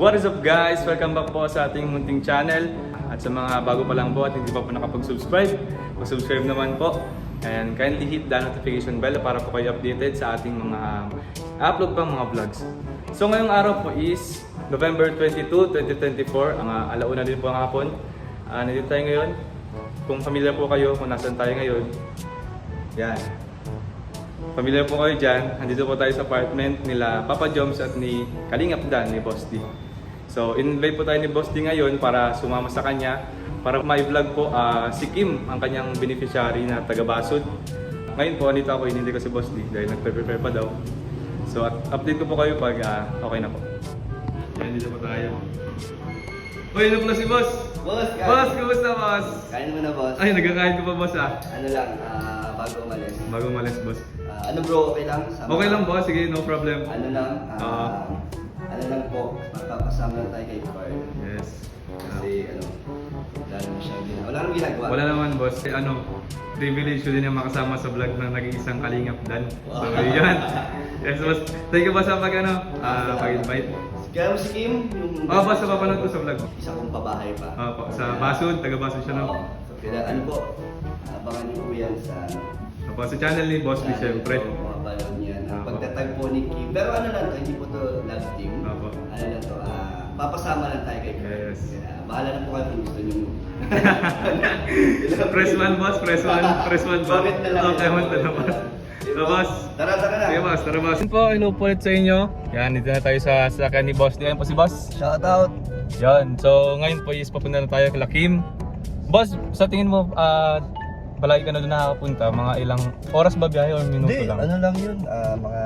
what is up guys? Welcome back po sa ating munting channel. At sa mga bago pa lang po at hindi pa po nakapag-subscribe, mag-subscribe naman po. And kindly hit the notification bell para po kayo updated sa ating mga upload pang mga vlogs. So ngayong araw po is November 22, 2024. Ang alauna din po ang hapon. Nandito tayo ngayon. Kung familiar po kayo kung nasaan tayo ngayon, yan. Familiar po kayo dyan, nandito po tayo sa apartment nila Papa Joms at ni Kalingap Dan ni Boss D. So, in-invite po tayo ni Boss D ngayon para sumama sa kanya para ma-vlog po si Kim, ang kanyang beneficiary na taga-Basud. Ngayon po, andito ako, hindi ko si Boss D dahil nagpe-prepare pa daw. So, update ko po kayo pag okay na po. Yan, dito po tayo. Uy, ano pala si Boss? Boss, kain. Boss, kumusta Boss? Kain mo na, boss. Ay, nagkakain ko pa Boss Ano lang, bago umalis. Bago umalis Boss. Ano bro, okay lang? Okay lang Boss, sige, no problem. Ano lang, ano lang po, magpapasama lang tayo kay Carl. Yes. Kasi wala naman siyang ginagawa. Wala naman ginagawa. Wala naman boss, privilege ko din yung makasama sa vlog ng nag-iisang Kalingap Dan. So yun. Yes boss, thank you boss sa pag-invite. Kaya mo si Kim, yung... Oo boss, napapanood ko sa vlog. Isa kong pabahay pa. Opo, sa Basud, taga-Basud siya no? Oo. So, ano po, abangan niyo po yan sa... Opo, sa channel ni Boss D syempre. Mapapanood niya. Opo. Pagtatag po ni Kim. Pero ano lang to, hindi po to love team. Opo. Ano lang to, papasama lang tayo kay Carl. Yes. Kaya, bahala na po kayo kung gusto niyo. Press 1 boss, press 1 ba? Comment na lang. Okay, comment na naman. So boss, Tara na. sige boss, tara boss. Yun po, hello po ulit sa inyo. Yan, dito na tayo sa sasakyan ni Boss D. Ayan po si Boss. Shout out. Yan, so ngayon po is papunta na tayo kay Kim. Boss, sa tingin mo, palagi ka na doon nakakapunta, mga ilang oras ba biyahe or minuto Hindi, lang? ano lang yun, mga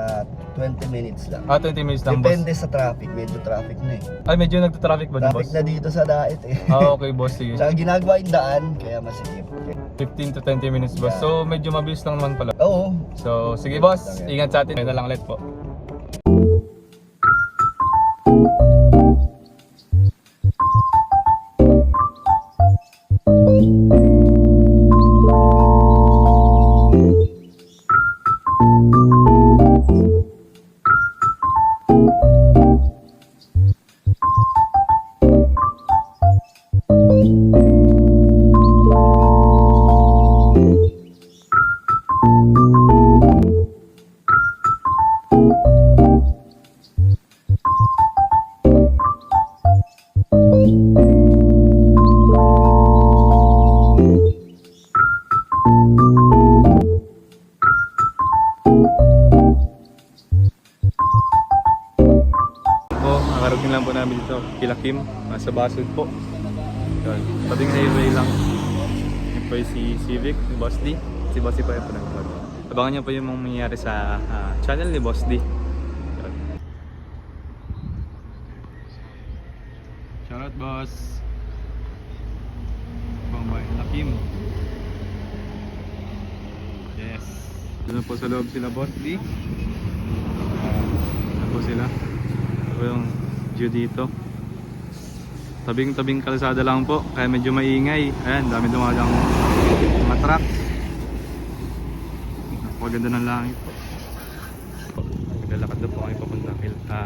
20 minutes lang. 20 minutes lang Depende boss. sa traffic, medyo traffic na eh. Ay, medyo nagta-traffic ba din Traffic boss? na dito sa Dait eh. Okay boss, sige. Saka ginagawa yung daan, kaya masikip. 15 to 20 minutes boss. Yeah. So medyo mabilis lang naman pala. Oo. So sige boss, ingat sa atin. Ito lang ulit po. Nakarating lang po namin dito kila Kim, sa Basud po. Yun, tabing highway lang. Yun po yung si Civic, ni Boss D. Si Boss D pa ito nag-vlog. Abangan niyo po yung mga mangyayari sa channel ni Boss D. Yun. Shoutout boss. Pambay na Kim. Yes. Doon po sa loob sila Boss D. Doon po sila. Ito yung view dito. Tabing-tabing kalsada lang po, kaya medyo maingay. Ayan, dami dumadang mga truck. Napakaganda ng langit po. Naglalakad na po kami papunta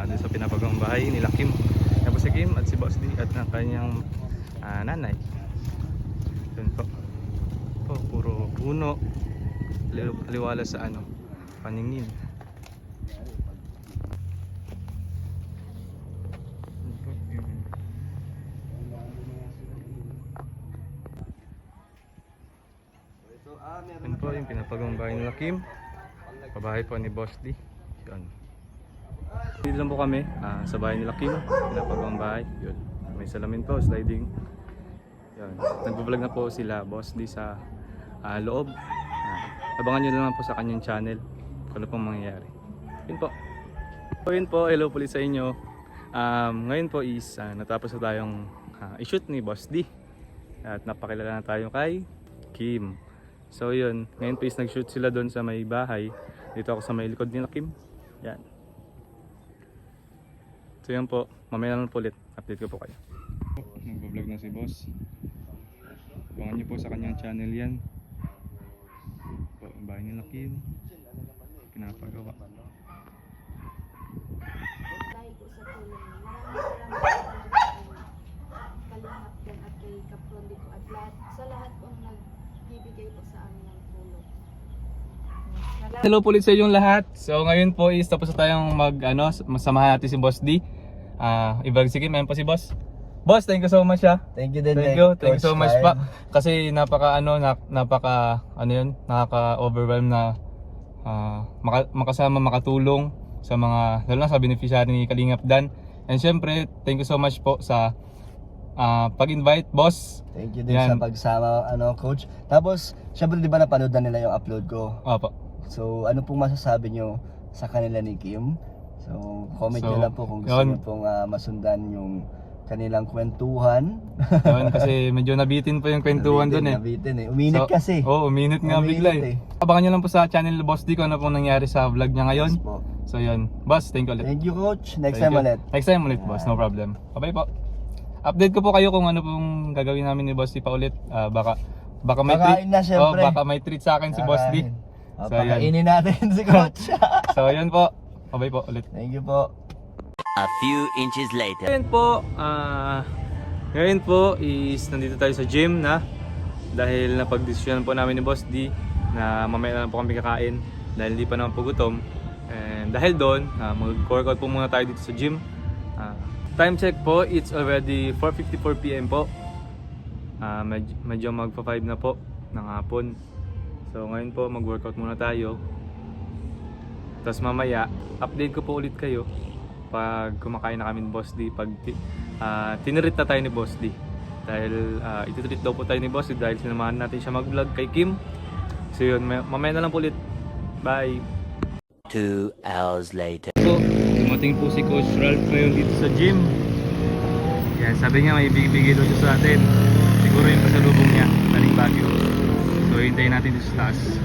doon sa pinapagang bahay nila Kim. Yan po si Kim at si Boss D at ang kanyang nanay. Doon po. Po, puro puno. Aliwala sa paningin. Yan po yung pinapagawang bahay nila Kim. Pabahay po ni Boss D. Yan. Dito lang po kami sa bahay nila Kim. Pinapagawang bahay. Yun. May salamin po, sliding. Yan. Nagbablog na po sila Boss D sa loob. Abangan nyo naman po sa kanyang channel kung ano pong mangyayari. Yun po. So yun po, hello po ulit sa inyo. Ngayon po is natapos na tayong i-shoot ni Boss D. At napakilala na tayo kay Kim. So yun, ngayon po is nag-shoot sila doon sa may bahay. Dito ako sa may likod nila Kim. Yan. So yan po, mamaya naman po ulit. Update ko po kayo. Nagbablog na si Boss. Abangan nyo po sa kanyang channel yan. Po, ang bahay nila Kim. Pinapagawa. Dahil po sa tulong niyo. Maraming salamat. nagbigay po sa amin ng tulong. Hello po ulit sa inyong lahat. So ngayon po is tapos na tayong masamahan natin si Boss D. Ibag sige, mayroon pa si Boss. Boss, thank you so much ha. Thank you din. Thank you so much pa. Kasi nakaka-overwhelm na makasama, makatulong sa mga, lalo na sa beneficiary ni Kalingap Dan. And syempre, thank you so much po sa pag-invite, Boss. Thank you din Yan. sa pagsama, coach. Tapos, syempre di ba napanood na nila yung upload ko? Opo. So, ano pong masasabi nyo sa kanila ni Kim? So, comment So, nyo lang po kung gusto yun. nyo pong masundan yung kanilang kwentuhan. Yun, kasi medyo nabitin po yung kwentuhan doon eh. Nabitin eh. Uminit So, kasi. Oo, uminit nga Uminit bigla eh. Abangan nyo lang po sa channel ni Boss D kung ano pong nangyari sa vlog niya ngayon. Yes po. So yun, Boss, thank you ulit. Thank you, coach. Next Thank time you. ulit. Next time ulit, Boss, no problem. Bye po. Update ko po kayo kung ano pong gagawin namin ni Boss D pa ulit. Baka may Kakain na, syempre. baka may treat sa akin si Boss D. So yun. Pakainin natin si coach. So yun po. Bye po ulit. Thank you po. A few inches later. Ngayon po is nandito tayo sa gym na dahil napagdesisyonan po namin ni Boss D na mamaya na lang po kami kakain dahil hindi pa naman po gutom. And dahil doon, mag-workout po muna tayo dito sa gym. Time check po, it's already 4:54 PM po. Medyo magpa-5 na po ng hapon. So ngayon po mag-workout muna tayo. Tapos mamaya, update ko po ulit kayo pag kumakain na kami ni Boss D, pag tinreat na tayo ni Boss D. Dahil ititreat daw po tayo ni Boss D dahil sinamahan natin siya mag-vlog kay Kim. So yun, mamaya na lang po ulit. Bye! 2 hours later. So, dumating po si Coach Ralph ngayon dito sa gym. Yan, sabi niya may bigay daw siya sa atin. Siguro yung pasalubong niya, galing Baguio. So, hintayin natin dito sa taas.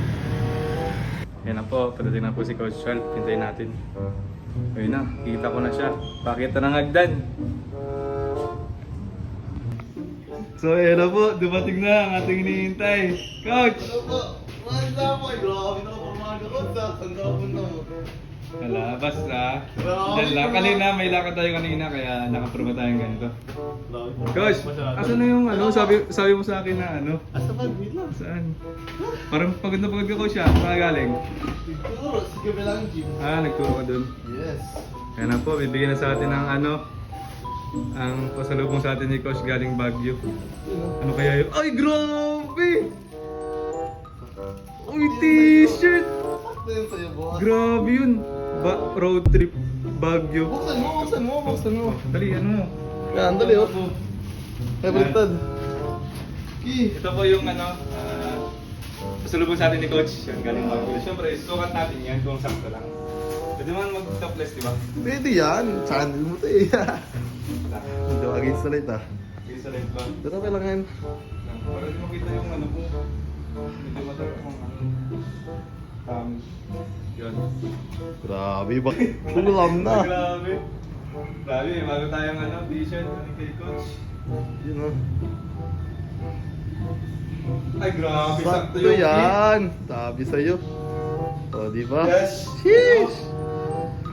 Yan na po, padating na po si Coach Ralph. Hintayin natin. Ayun na, kita ko na siya. Pakita ng hagdan. So, ayun na po, dumating na ang ating hinihintay. Coach! Malabas na. Diyan lang. Kanina, may lakad tayo kanina kaya nakaproba tayong ganito. Coach, asan na yung sabi mo sa akin na Asa ba? Wait lang. Saan? Parang pagod na pagod ka, Coach ah. Saan ka galing? Siguro, sige ba lang, Jim? Nagturo ka dun. Yes. Kaya na po, bibigyan na sa atin ng ang pasalubong sa atin ni Coach galing Baguio. Ano kaya yun? Ay, grabe! Uy, t-shirt! Sakto yun sa'yo, boss. Grabe yun! Road trip Baguio. Buksan mo. Dali, ano mo? Yan, dali, oh. Ay, baliktad. Ito po yung pasalubong sa atin ni Coach. Yan, galing Baguio. Siyempre, sukat natin yan kung sakto lang. Pwede man mag-topless, di ba? Pwede yan. Sandal mo to eh. Hindi ako against the light ah. Okay, sa light ba? Ito kailangan. Para di makita yung mo. Hindi matara kung yun. Grabe, bakit? Ulam na. Grabe. Grabe, bago tayong t-shirt ni kay Coach. Yun oh. Ay, grabe. Sakto yan. Sabi sa'yo. O, di ba? Yes. Sheesh!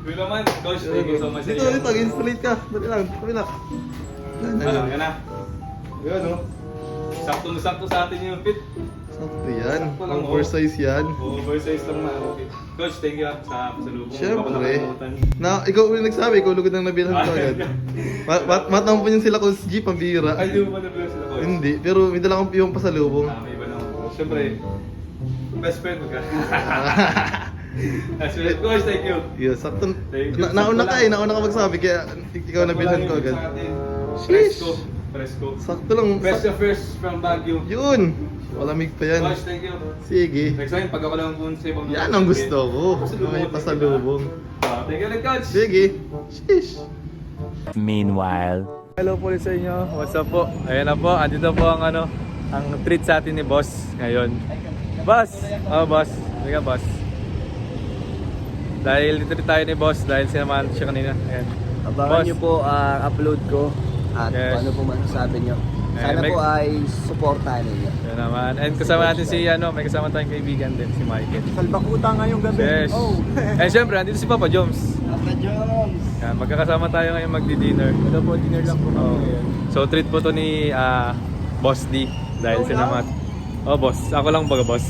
Yun naman, Coach. Thank you so much. Dito, against the light ka. Dali lang, kabila. Yan na. Yun, oh. Sakto sa atin yung fit. Sakto yan. Sakto lang, oh. Oversize yan. Oversize lang na fit. Coach, thank you sa pasalubong. Siyempre. Ikaw ulit nagsabi, ikaw lugod ang nabilan ko agad. Matampo niyan sila Coach G, pambira. Ay, di mo ba na-bless sila, Coach? Hindi, pero may dala kong yung pasalubong. May iba naman. Siyempre, best friend mo ka. Best friend. Coach, thank you. Yeah, sakto. Thank you. Nauna ka magsabi, kaya ikaw nabilhan ko agad. Sheesh. Presko. Sakto lang. Best of first from Baguio. Yun! Malamig pa yan. Coach, thank you. Sige. Next time, pag ako lang po sa ibang Yan ang gusto ko. May pasalubong. Thank you ulit, Coach. Sige. Sheesh. Meanwhile. Hello po ulit sa inyo. What's up po? Ayan na po. Andito po ang ang treat sa atin ni Boss ngayon. Boss! Boss. Sige, Boss. Dahil nitreat tayo ni Boss dahil sinamahan siya kanina. Ayan. Abangan Boss. nyo po ang upload ko at Yes. kung ano po masasabi nyo. Sana may- po ay supportahan ninyo. Yan naman. And kasama natin si may kasama tayong kaibigan din, si Michael. Salbakuta ngayong gabi. Yes. And syempre, andito si Papa Joms. Papa Jones! Yan, magkakasama tayo ngayon magdi-dinner. Ito po, dinner lang po kami ngayon. So treat po to ni Boss D dahil Oh, boss. Ako lang baga, boss.